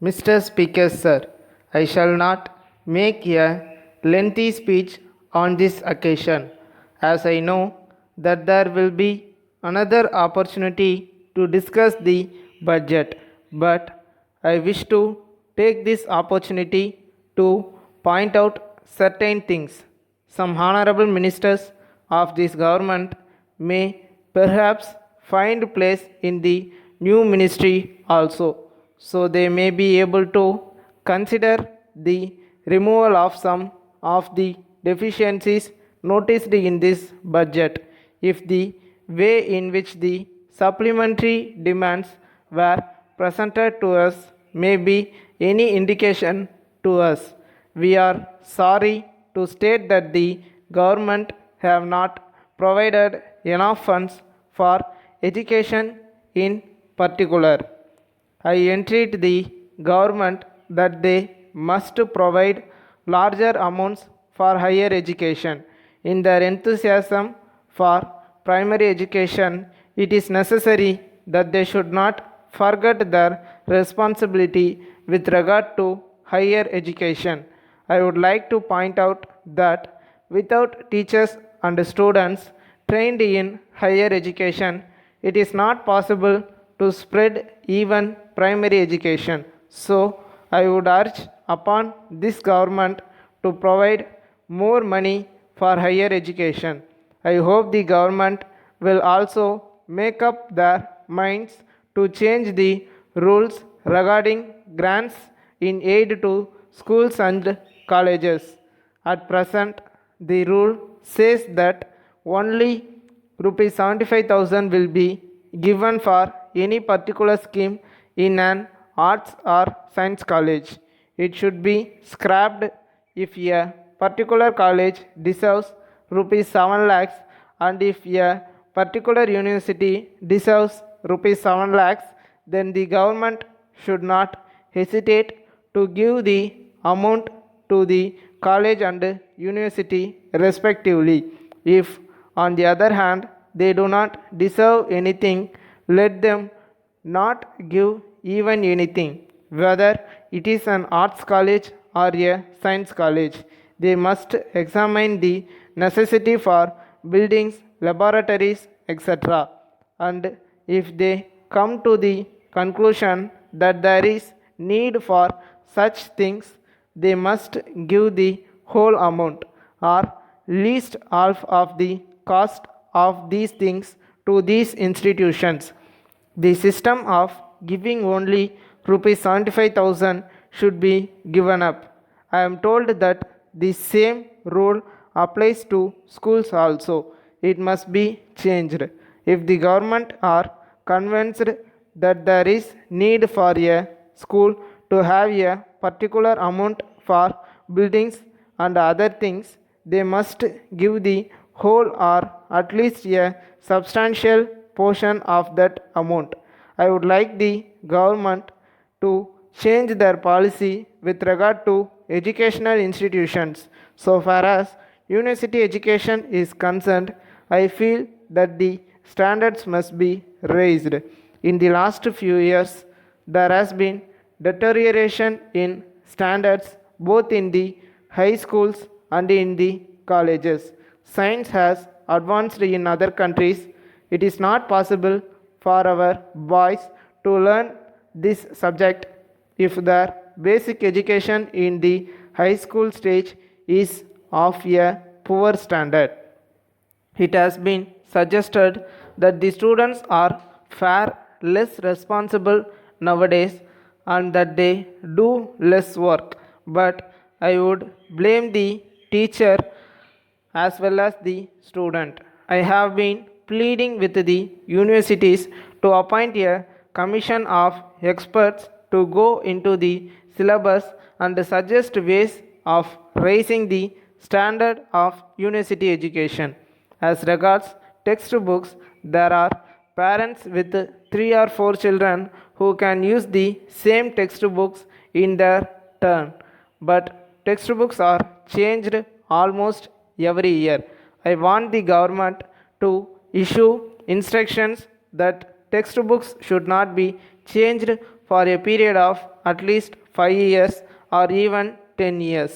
Mr. Speaker, sir, I shall not make a lengthy speech on this occasion, as I know that there will be another opportunity to discuss the budget. But I wish to take this opportunity to point out certain things. Some honorable ministers of this government may perhaps find place in the new ministry also, so they may be able to consider the removal of some of the deficiencies noticed in this budget if the way in which the supplementary demands were presented to us may be any indication to us. We are sorry to state that the government have not provided enough funds for education in particular. I entreat the government that they must provide larger amounts for higher education. In their enthusiasm for primary education, it is necessary that they should not forget their responsibility with regard to higher education. I would like to point out that without teachers and students trained in higher education, it is not possible to spread even primary education. So, I would urge upon this government to provide more money for higher education. I hope the government will also make up their minds to change the rules regarding grants in aid to schools and colleges. At present, the rule says that only rupees 75,000 will be given for any particular scheme in an arts or science college. It should be scrapped if a particular college deserves rupees 7 lakhs and if a particular university deserves rupees 7 lakhs, then the government should not hesitate to give the amount to the college and university respectively. If, on the other hand, they do not deserve anything, let them not give even anything, whether it is an arts college or a science college. They must examine the necessity for buildings, laboratories, etc. And if they come to the conclusion that there is need for such things, they must give the whole amount or least half of the cost of these things to these institutions. The system of giving only rupees 75,000 should be given up. I am told that the same rule applies to schools also. It must be changed. If the government are convinced that there is need for a school to have a particular amount for buildings and other things, they must give the whole or at least a substantial portion of that amount. I would like the government to change their policy with regard to educational institutions. So far as university education is concerned, I feel that the standards must be raised. In the last few years, there has been deterioration in standards both in the high schools and in the colleges. Science has advanced in other countries. It is not possible for our boys to learn this subject if their basic education in the high school stage is of a poor standard. It has been suggested that the students are far less responsible nowadays and that they do less work. But I would blame the teacher as well as the student. I have been pleading with the universities to appoint a commission of experts to go into the syllabus and suggest ways of raising the standard of university education. As regards textbooks, there are parents with 3 or 4 children who can use the same textbooks in their turn, but textbooks are changed almost every year. I want the government to issue instructions that textbooks should not be changed for a period of at least 5 years or even 10 years.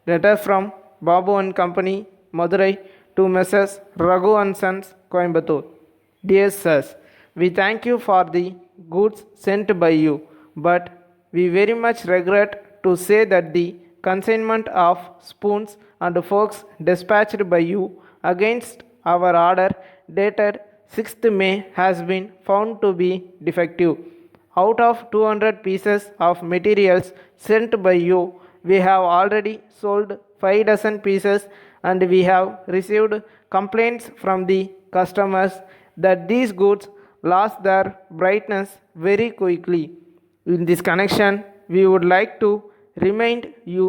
Letter from Babu and Company, Madurai to Messrs. Raghu and Sons, Coimbatore. Dear Sirs, we thank you for the goods sent by you, but we very much regret to say that the consignment of spoons and forks dispatched by you against our order dated 6th May has been found to be defective. Out of 200 pieces of materials sent by you, we have already sold 5 dozen pieces and we have received complaints from the customers that these goods lost their brightness very quickly. In this connection, we would like to remind you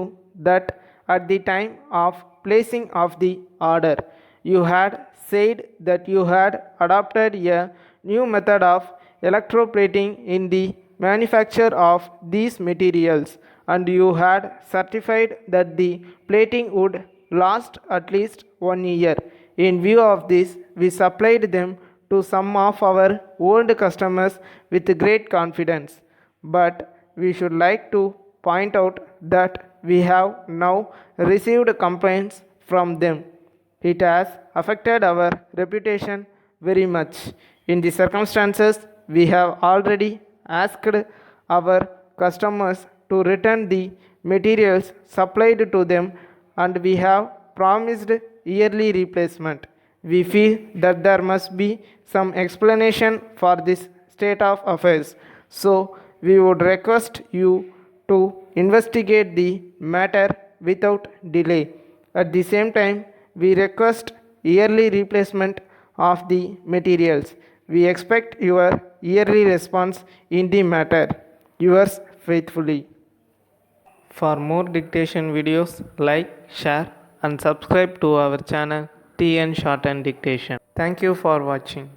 that at the time of placing of the order, you had said that you had adopted a new method of electroplating in the manufacture of these materials, and you had certified that the plating would last at least 1 year. In view of this, we supplied them to some of our old customers with great confidence. But we should like to point out that we have now received complaints from them. It has affected our reputation very much. In the circumstances, we have already asked our customers to return the materials supplied to them and we have promised yearly replacement. We feel that there must be some explanation for this state of affairs. So, we would request you to investigate the matter without delay. At the same time, we request yearly replacement of the materials. We expect your yearly response in the matter. Yours faithfully. For more dictation videos, like, share and subscribe to our channel TN Shorthand Dictation. Thank you for watching.